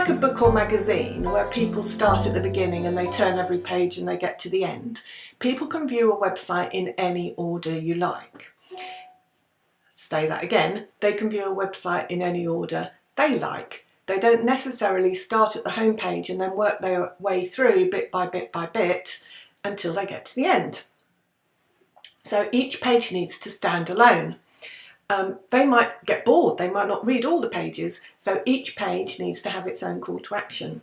like a book or magazine where people start at the beginning and they turn every page and they get to the end, people can view a website in any order you like. Say that again, they can view a website in any order they like. They don't necessarily start at the home page and then work their way through bit by bit by bit until they get to the end. So each page needs to stand alone. They might get bored, they might not read all the pages, so each page needs to have its own call to action.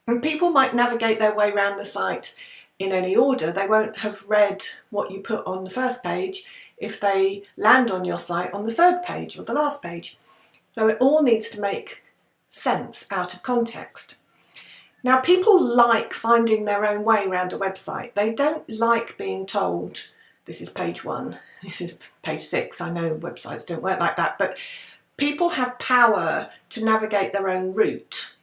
And people might navigate their way around the site in any order. They won't have read what you put on the first page if they land on your site on the third page or the last page. So it all needs to make sense out of context. Now, people like finding their own way around a website. They don't like being told, this is page 1, this is page 6. I know websites don't work like that, but people have power to navigate their own route,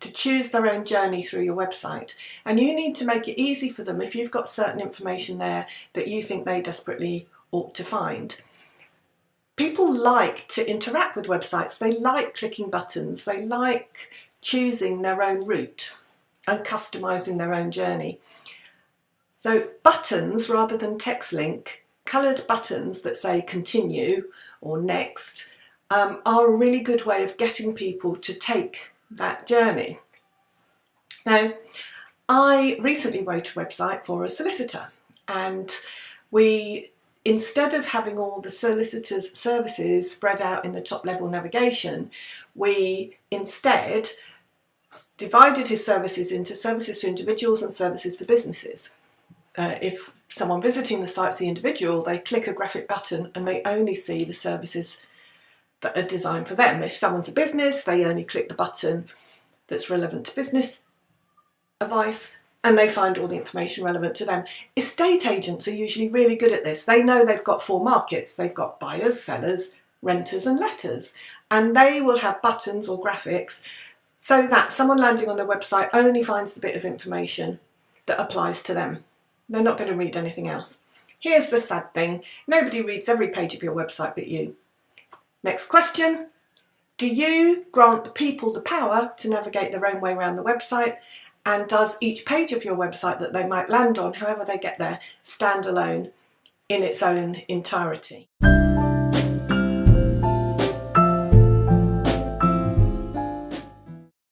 to choose their own journey through your website. And you need to make it easy for them if you've got certain information there that you think they desperately ought to find. People like to interact with websites. They like clicking buttons. They like choosing their own route and customizing their own journey. So buttons rather than text link, coloured buttons that say continue or next are a really good way of getting people to take that journey. Now, I recently wrote a website for a solicitor, and instead of having all the solicitor's services spread out in the top level navigation, we instead divided his services into services for individuals and services for businesses. If someone visiting the site's the individual, they click a graphic button and they only see the services that are designed for them. If someone's a business, they only click the button that's relevant to business advice and they find all the information relevant to them. Estate agents are usually really good at this. They know they've got 4 markets. They've got buyers, sellers, renters and letters, and they will have buttons or graphics so that someone landing on their website only finds the bit of information that applies to them. They're not going to read anything else. Here's the sad thing. Nobody reads every page of your website but you. Next question. Do you grant the people the power to navigate their own way around the website? And does each page of your website that they might land on, however they get there, stand alone in its own entirety?